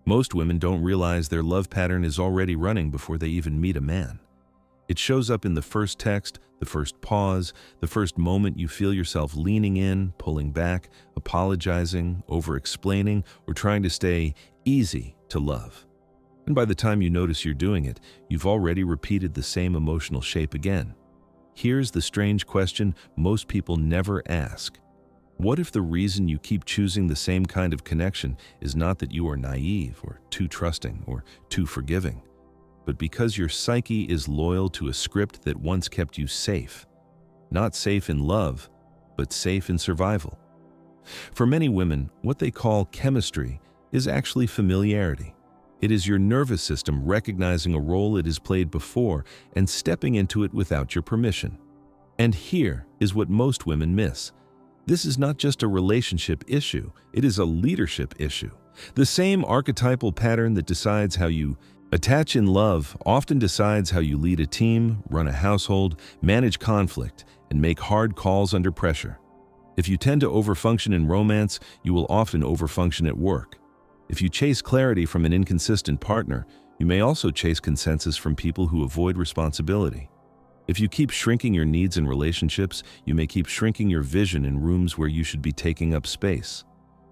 Most women don't realize their love pattern is already running before they even meet a man. It shows up in the first text, the first pause, the first moment you feel yourself leaning in, pulling back, apologizing, over-explaining, or trying to stay easy to love. And by the time you notice you're doing it, you've already repeated the same emotional shape again. Here's the strange question most people never ask. What if the reason you keep choosing the same kind of connection is not that you are naive or too trusting or too forgiving, but because your psyche is loyal to a script that once kept you safe? Not safe in love, but safe in survival. For many women, what they call chemistry is actually familiarity. It is your nervous system recognizing a role it has played before and stepping into it without your permission. And here is what most women miss. This is not just a relationship issue, it is a leadership issue. The same archetypal pattern that decides how you attach in love often decides how you lead a team, run a household, manage conflict, and make hard calls under pressure. If you tend to overfunction in romance, you will often overfunction at work. If you chase clarity from an inconsistent partner, you may also chase consensus from people who avoid responsibility. If you keep shrinking your needs in relationships, you may keep shrinking your vision in rooms where you should be taking up space.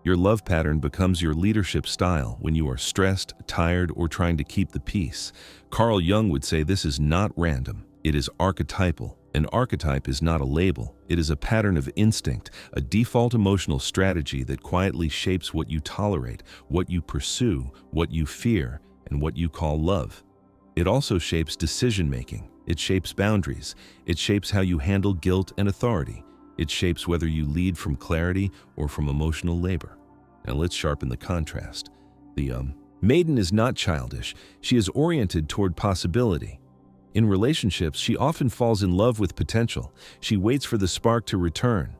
Your love pattern becomes your leadership style when you are stressed, tired, or trying to keep the peace. Carl Jung would say this is not random, it is archetypal. An archetype is not a label, it is a pattern of instinct, a default emotional strategy that quietly shapes what you tolerate, what you pursue, what you fear, and what you call love. It also shapes decision-making. It shapes boundaries. It shapes how you handle guilt and authority. It shapes whether you lead from clarity or from emotional labor. Now let's sharpen the contrast. The Maiden is not childish. She is oriented toward possibility. In relationships, she often falls in love with potential. She waits for the spark to return.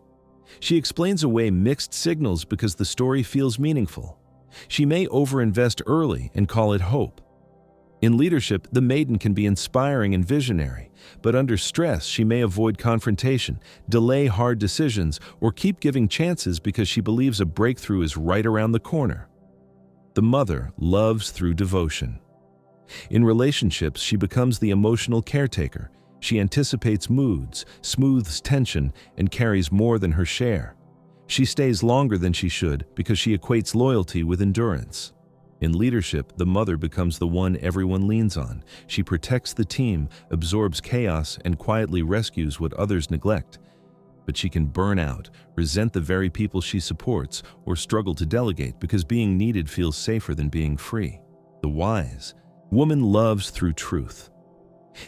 She explains away mixed signals because the story feels meaningful. She may overinvest early and call it hope. In leadership, the Maiden can be inspiring and visionary, but under stress, she may avoid confrontation, delay hard decisions, or keep giving chances because she believes a breakthrough is right around the corner. The mother loves through devotion. In relationships, she becomes the emotional caretaker. She anticipates moods, smooths tension, and carries more than her share. She stays longer than she should because she equates loyalty with endurance. In leadership, the mother becomes the one everyone leans on. She protects the team, absorbs chaos, and quietly rescues what others neglect. But she can burn out, resent the very people she supports, or struggle to delegate because being needed feels safer than being free. The wise woman loves through truth.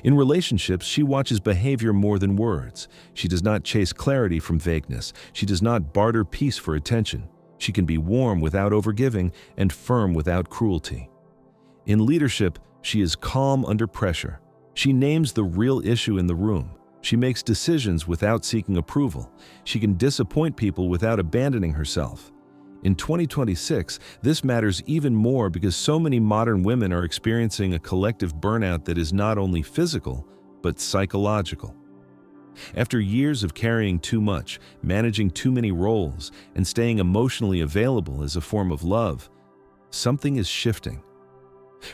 In relationships, she watches behavior more than words. She does not chase clarity from vagueness. She does not barter peace for attention. She can be warm without overgiving and firm without cruelty. In leadership, she is calm under pressure. She names the real issue in the room. She makes decisions without seeking approval. She can disappoint people without abandoning herself. In 2026, this matters even more because so many modern women are experiencing a collective burnout that is not only physical, but psychological. After years of carrying too much, managing too many roles, and staying emotionally available as a form of love, something is shifting.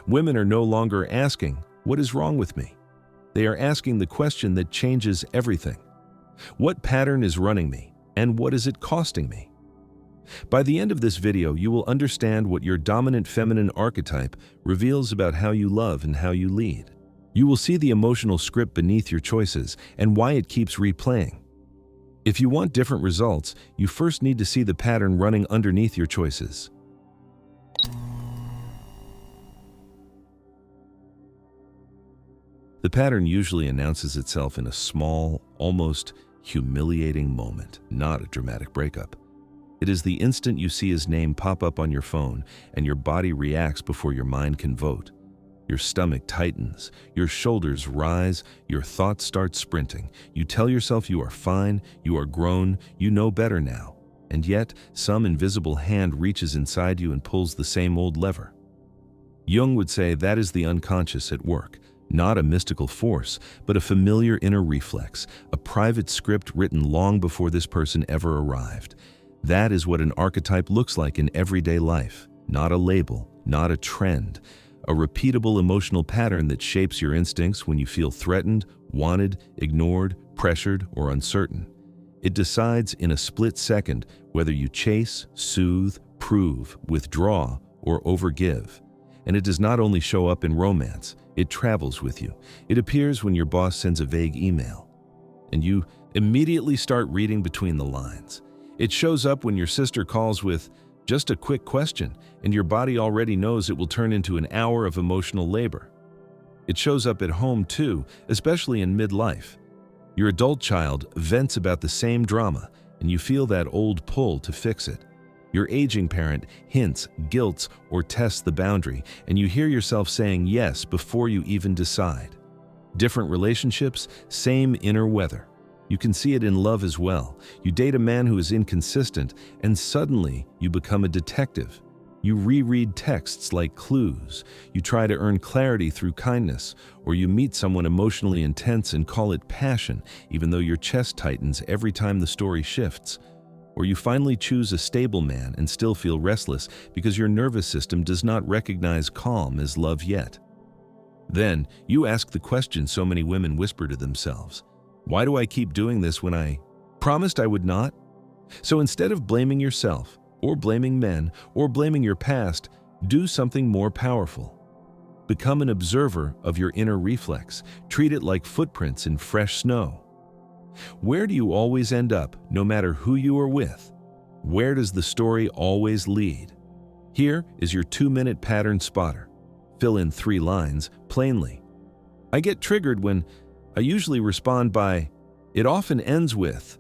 Women are no longer asking, "What is wrong with me?" They are asking the question that changes everything. What pattern is running me, and what is it costing me? By the end of this video, you will understand what your dominant feminine archetype reveals about how you love and how you lead. You will see the emotional script beneath your choices and why it keeps replaying. If you want different results, you first need to see the pattern running underneath your choices. The pattern usually announces itself in a small, almost humiliating moment, not a dramatic breakup. It is the instant you see his name pop up on your phone and your body reacts before your mind can vote. Your stomach tightens, your shoulders rise, your thoughts start sprinting. You tell yourself you are fine, you are grown, you know better now. And yet, some invisible hand reaches inside you and pulls the same old lever. Jung would say that is the unconscious at work, not a mystical force, but a familiar inner reflex, a private script written long before this person ever arrived. That is what an archetype looks like in everyday life. Not a label, not a trend. A repeatable emotional pattern that shapes your instincts when you feel threatened, wanted, ignored, pressured, or uncertain. It decides in a split second whether you chase, soothe, prove, withdraw, or overgive. And it does not only show up in romance, it travels with you. It appears when your boss sends a vague email, and you immediately start reading between the lines. It shows up when your sister calls with just a quick question, and your body already knows it will turn into an hour of emotional labor. It shows up at home too, especially in midlife. Your adult child vents about the same drama, and you feel that old pull to fix it. Your aging parent hints, guilts, or tests the boundary, and you hear yourself saying yes before you even decide. Different relationships, same inner weather. You can see it in love as well. You date a man who is inconsistent, and suddenly you become a detective. You reread texts like clues. You try to earn clarity through kindness, or you meet someone emotionally intense and call it passion, even though your chest tightens every time the story shifts. Or you finally choose a stable man and still feel restless because your nervous system does not recognize calm as love yet. Then you ask the question so many women whisper to themselves: why do I keep doing this when I promised I would not? So instead of blaming yourself, or blaming men, or blaming your past, do something more powerful. Become an observer of your inner reflex. Treat it like footprints in fresh snow. Where do you always end up, no matter who you are with? Where does the story always lead? Here is your 2-minute pattern spotter. Fill in 3 lines, plainly. I get triggered when I usually respond by, it often ends with,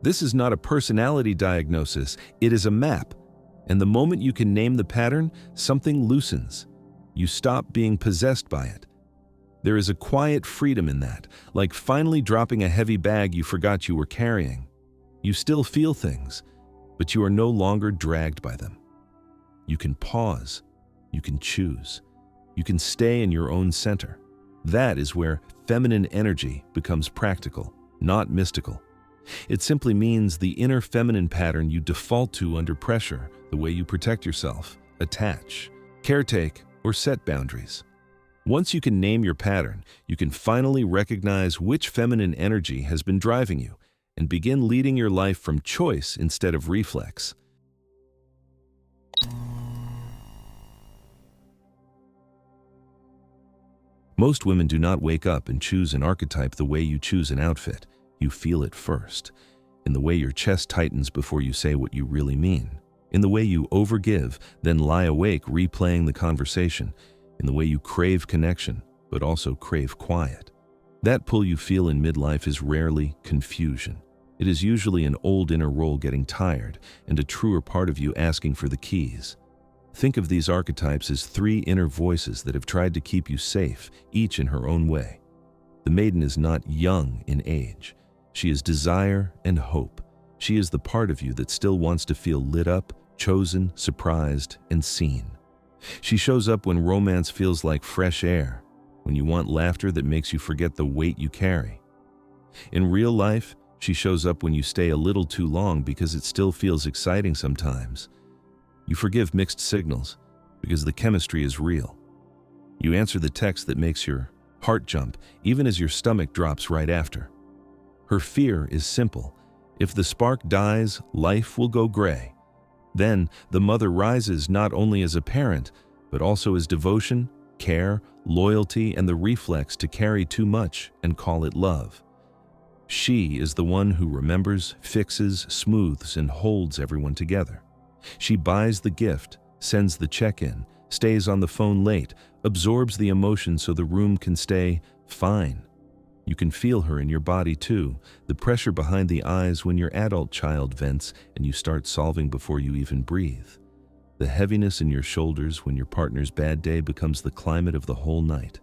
this is not a personality diagnosis, it is a map. And the moment you can name the pattern, something loosens. You stop being possessed by it. There is a quiet freedom in that, like finally dropping a heavy bag you forgot you were carrying. You still feel things, but you are no longer dragged by them. You can pause. You can choose. You can stay in your own center. That is where feminine energy becomes practical, not mystical. It simply means the inner feminine pattern you default to under pressure, the way you protect yourself, attach, caretake, or set boundaries. Once you can name your pattern, you can finally recognize which feminine energy has been driving you and begin leading your life from choice instead of reflex. Most women do not wake up and choose an archetype the way you choose an outfit. You feel it first, in the way your chest tightens before you say what you really mean, in the way you overgive, then lie awake replaying the conversation, in the way you crave connection, but also crave quiet. That pull you feel in midlife is rarely confusion. It is usually an old inner role getting tired and a truer part of you asking for the keys. Think of these archetypes as 3 inner voices that have tried to keep you safe, each in her own way. The maiden is not young in age. She is desire and hope. She is the part of you that still wants to feel lit up, chosen, surprised, and seen. She shows up when romance feels like fresh air, when you want laughter that makes you forget the weight you carry. In real life, she shows up when you stay a little too long because it still feels exciting sometimes. You forgive mixed signals because the chemistry is real. You answer the text that makes your heart jump even as your stomach drops right after. Her fear is simple. If the spark dies, life will go gray. Then the mother rises not only as a parent, but also as devotion, care, loyalty, and the reflex to carry too much and call it love. She is the one who remembers, fixes, smooths, and holds everyone together. She buys the gift, sends the check-in, stays on the phone late, absorbs the emotion so the room can stay fine. You can feel her in your body too, the pressure behind the eyes when your adult child vents and you start solving before you even breathe. The heaviness in your shoulders when your partner's bad day becomes the climate of the whole night.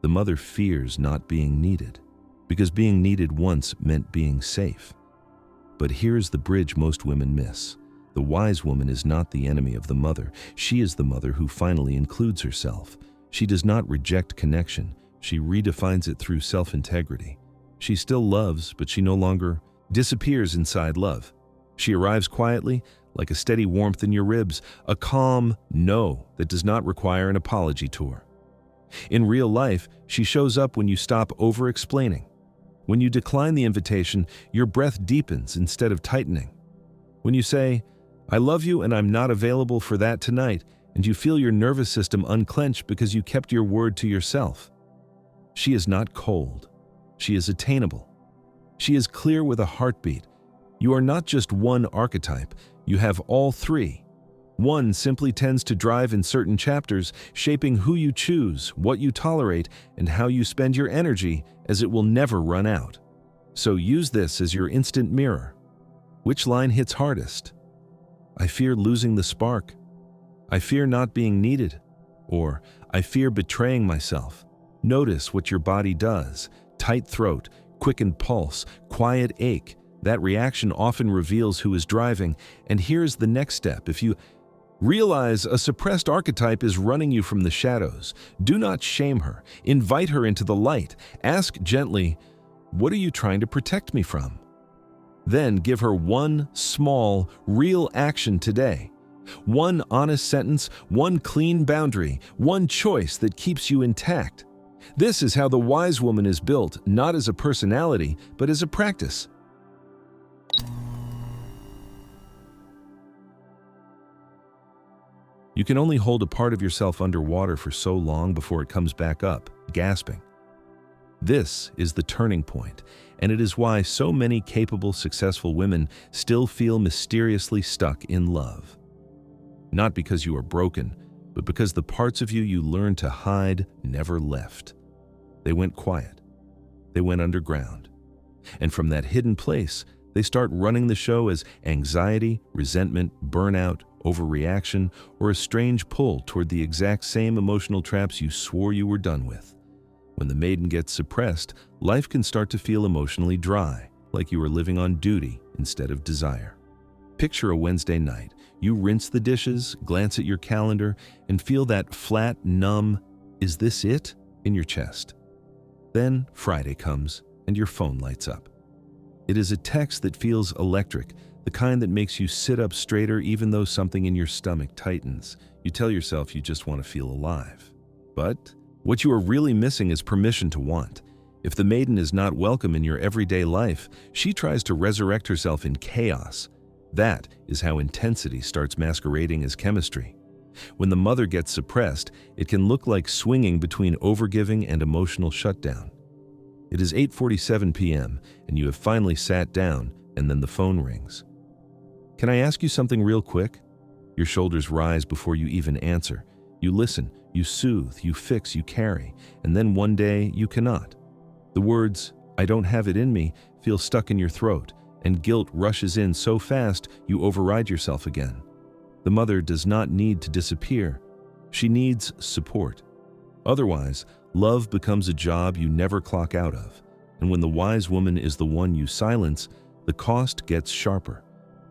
The mother fears not being needed, because being needed once meant being safe. But here's the bridge most women miss. The wise woman is not the enemy of the mother. She is the mother who finally includes herself. She does not reject connection. She redefines it through self-integrity. She still loves, but she no longer disappears inside love. She arrives quietly, like a steady warmth in your ribs, a calm no that does not require an apology tour. In real life, she shows up when you stop over-explaining. When you decline the invitation, your breath deepens instead of tightening. When you say, "I love you and I'm not available for that tonight," and you feel your nervous system unclench because you kept your word to yourself. She is not cold. She is attainable. She is clear with a heartbeat. You are not just one archetype, you have all three. One simply tends to drive in certain chapters, shaping who you choose, what you tolerate, and how you spend your energy, as it will never run out. So use this as your instant mirror. Which line hits hardest? "I fear losing the spark." "I fear not being needed." Or, "I fear betraying myself." Notice what your body does. Tight throat, quickened pulse, quiet ache. That reaction often reveals who is driving. And here's the next step. If you realize a suppressed archetype is running you from the shadows, do not shame her. Invite her into the light. Ask gently, "What are you trying to protect me from?" Then give her one small, real action today. One honest sentence, one clean boundary, one choice that keeps you intact. This is how the wise woman is built, not as a personality, but as a practice. You can only hold a part of yourself underwater for so long before it comes back up, gasping. This is the turning point, and it is why so many capable, successful women still feel mysteriously stuck in love. Not because you are broken, but because the parts of you you learned to hide never left. They went quiet. They went underground. And from that hidden place, they start running the show as anxiety, resentment, burnout, overreaction, or a strange pull toward the exact same emotional traps you swore you were done with. When the maiden gets suppressed, life can start to feel emotionally dry, like you are living on duty instead of desire. Picture a Wednesday night. You rinse the dishes, glance at your calendar, and feel that flat, numb, "Is this it?" in your chest. Then Friday comes, and your phone lights up. It is a text that feels electric, the kind that makes you sit up straighter even though something in your stomach tightens. You tell yourself you just want to feel alive. But what you are really missing is permission to want. If the maiden is not welcome in your everyday life, she tries to resurrect herself in chaos. That is how intensity starts masquerading as chemistry. When the mother gets suppressed, it can look like swinging between overgiving and emotional shutdown. It is 8:47 p.m., and you have finally sat down, and then the phone rings. "Can I ask you something real quick?" Your shoulders rise before you even answer. You listen, you soothe, you fix, you carry, and then one day you cannot. The words, "I don't have it in me," feel stuck in your throat, and guilt rushes in so fast you override yourself again. The mother does not need to disappear. She needs support. Otherwise, love becomes a job you never clock out of, and when the wise woman is the one you silence, the cost gets sharper.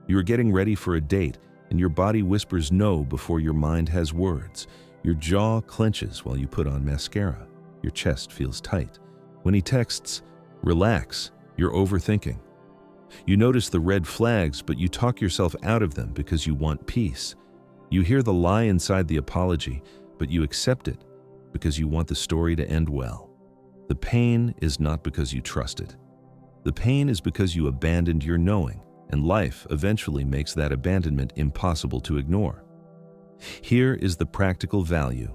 You are getting ready for a date, and your body whispers no before your mind has words. Your jaw clenches while you put on mascara. Your chest feels tight. When he texts, "Relax, you're overthinking." You notice the red flags, but you talk yourself out of them because you want peace. You hear the lie inside the apology, but you accept it because you want the story to end well. The pain is not because you trusted. The pain is because you abandoned your knowing, and life eventually makes that abandonment impossible to ignore. Here is the practical value: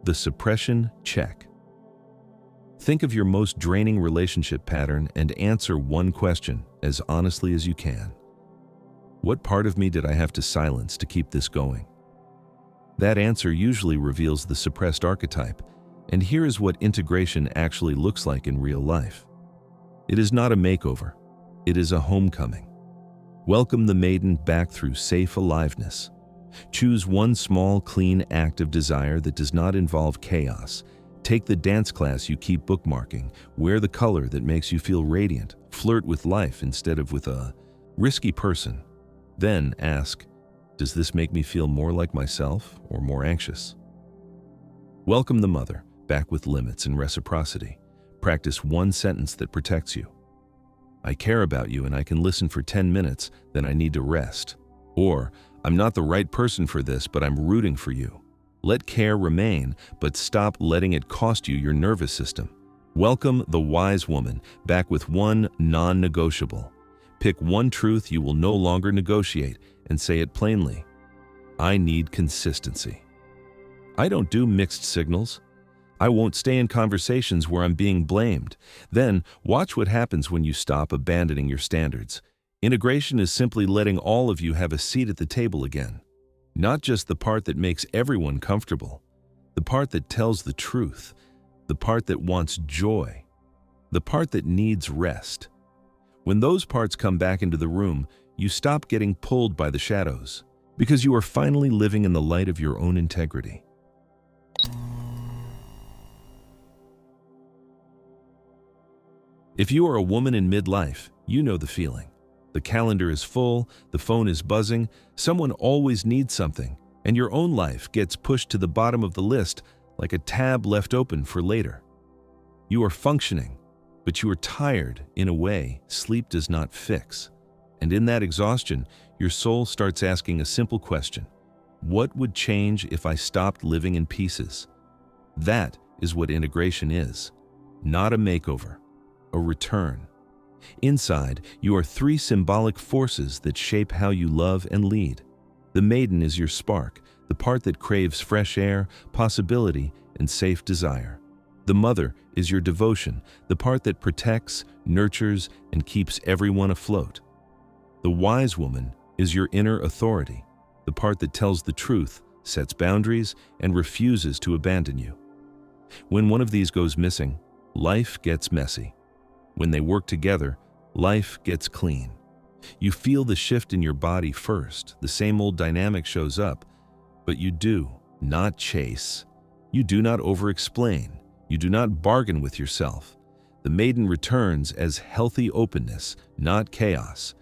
the suppression check. Think of your most draining relationship pattern and answer one question as honestly as you can. What part of me did I have to silence to keep this going? That answer usually reveals the suppressed archetype, and here is what integration actually looks like in real life. It is not a makeover, it is a homecoming. Welcome the maiden back through safe aliveness. Choose one small, clean act of desire that does not involve chaos. Take the dance class you keep bookmarking. Wear the color that makes you feel radiant. Flirt with life instead of with a risky person. Then ask, does this make me feel more like myself or more anxious? Welcome the mother, back with limits and reciprocity. Practice one sentence that protects you. I care about you and I can listen for 10 minutes, then I need to rest. Or, I'm not the right person for this, but I'm rooting for you. Let care remain, but stop letting it cost you your nervous system. Welcome the wise woman, back with one non-negotiable. Pick one truth you will no longer negotiate and say it plainly. I need consistency. I don't do mixed signals. I won't stay in conversations where I'm being blamed. Then, watch what happens when you stop abandoning your standards. Integration is simply letting all of you have a seat at the table again. Not just the part that makes everyone comfortable, the part that tells the truth, the part that wants joy, the part that needs rest. When those parts come back into the room, you stop getting pulled by the shadows, because you are finally living in the light of your own integrity. If you are a woman in midlife, you know the feeling. The calendar is full, the phone is buzzing, someone always needs something, and your own life gets pushed to the bottom of the list like a tab left open for later. You are functioning, but you are tired in a way sleep does not fix. And in that exhaustion, your soul starts asking a simple question. What would change if I stopped living in pieces? That is what integration is. Not a makeover, a return. Inside, you are three symbolic forces that shape how you love and lead. The maiden is your spark, the part that craves fresh air, possibility, and safe desire. The mother is your devotion, the part that protects, nurtures, and keeps everyone afloat. The wise woman is your inner authority, the part that tells the truth, sets boundaries, and refuses to abandon you. When one of these goes missing, life gets messy. When they work together, life gets clean. You feel the shift in your body first. The same old dynamic shows up, but you do not chase. You do not overexplain. You do not bargain with yourself. The maiden returns as healthy openness, not chaos.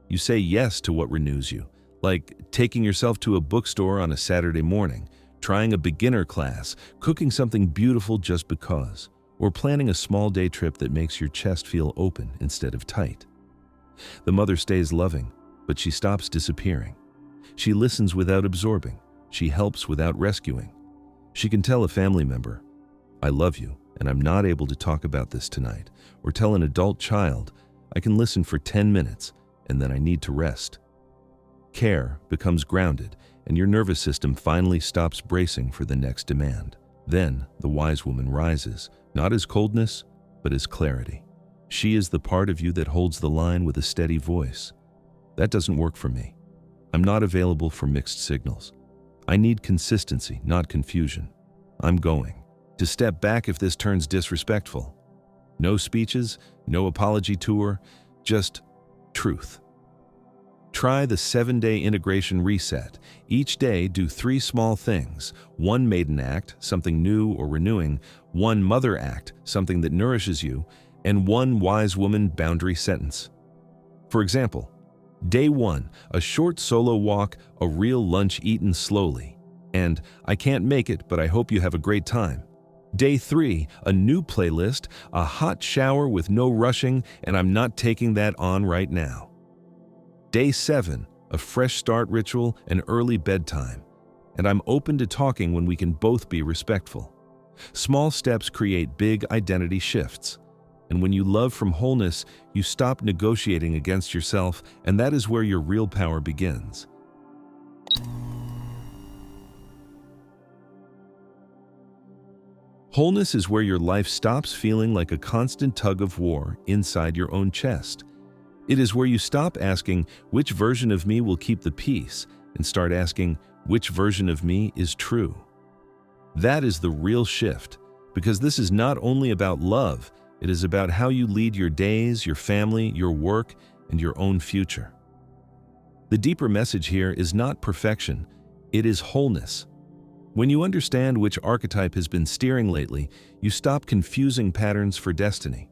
You say yes to what renews you, like taking yourself to a bookstore on a Saturday morning, trying a beginner class, cooking something beautiful just because, or planning a small day trip that makes your chest feel open instead of tight. The mother stays loving, but she stops disappearing. She listens without absorbing. She helps without rescuing. She can tell a family member, I love you, and I'm not able to talk about this tonight, or tell an adult child, I can listen for 10 minutes, and then I need to rest. Care becomes grounded, and your nervous system finally stops bracing for the next demand. Then the wise woman rises, not as coldness, but as clarity. She is the part of you that holds the line with a steady voice. That doesn't work for me. I'm not available for mixed signals. I need consistency, not confusion. I'm going to step back if this turns disrespectful. No speeches, no apology tour, just truth. Try the 7-day integration reset. Each day, do 3 small things. 1 maiden act, something new or renewing. 1 mother act, something that nourishes you. And 1 wise woman boundary sentence. For example, day 1, a short solo walk, a real lunch eaten slowly. And I can't make it, but I hope you have a great time. Day 3, a new playlist, a hot shower with no rushing, and I'm not taking that on right now. Day 7, a fresh start ritual, an early bedtime, and I'm open to talking when we can both be respectful. Small steps create big identity shifts, and when you love from wholeness, you stop negotiating against yourself, and that is where your real power begins. Wholeness is where your life stops feeling like a constant tug of war inside your own chest. It is where you stop asking, which version of me will keep the peace, and start asking, which version of me is true? That is the real shift, because this is not only about love, it is about how you lead your days, your family, your work, and your own future. The deeper message here is not perfection, it is wholeness. When you understand which archetype has been steering lately, you stop confusing patterns for destiny.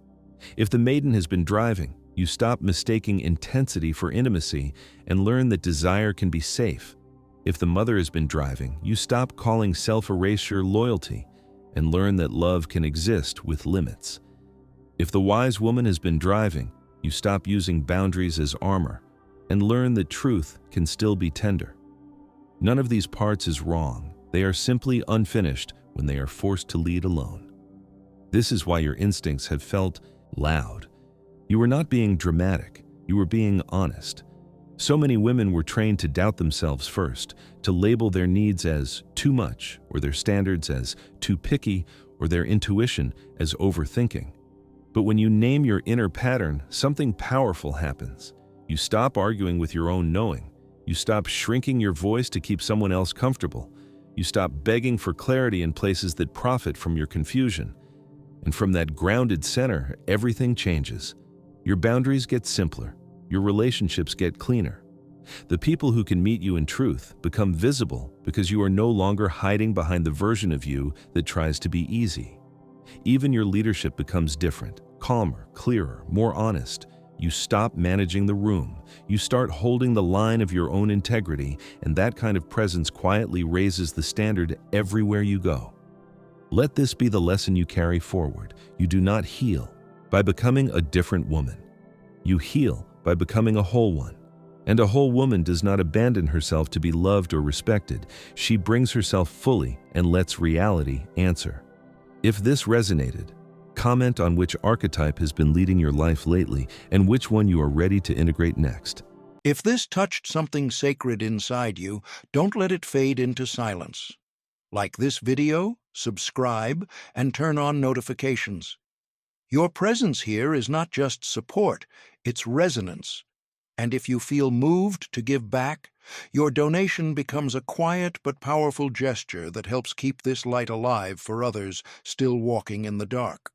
If the maiden has been driving, you stop mistaking intensity for intimacy and learn that desire can be safe. If the mother has been driving, you stop calling self-erasure loyalty and learn that love can exist with limits. If the wise woman has been driving, you stop using boundaries as armor and learn that truth can still be tender. None of these parts is wrong. They are simply unfinished when they are forced to lead alone. This is why your instincts have felt loud. You were not being dramatic. You were being honest. So many women were trained to doubt themselves first, to label their needs as too much, or their standards as too picky, or their intuition as overthinking. But when you name your inner pattern, something powerful happens. You stop arguing with your own knowing. You stop shrinking your voice to keep someone else comfortable. You stop begging for clarity in places that profit from your confusion. And from that grounded center, everything changes. Your boundaries get simpler. Your relationships get cleaner. The people who can meet you in truth become visible because you are no longer hiding behind the version of you that tries to be easy. Even your leadership becomes different, calmer, clearer, more honest. You stop managing the room. You start holding the line of your own integrity, and that kind of presence quietly raises the standard everywhere you go. Let this be the lesson you carry forward. You do not heal by becoming a different woman. You heal by becoming a whole one. And a whole woman does not abandon herself to be loved or respected. She brings herself fully and lets reality answer. If this resonated, comment on which archetype has been leading your life lately and which one you are ready to integrate next. If this touched something sacred inside you, don't let it fade into silence. Like this video, subscribe, and turn on notifications. Your presence here is not just support, it's resonance. And if you feel moved to give back, your donation becomes a quiet but powerful gesture that helps keep this light alive for others still walking in the dark.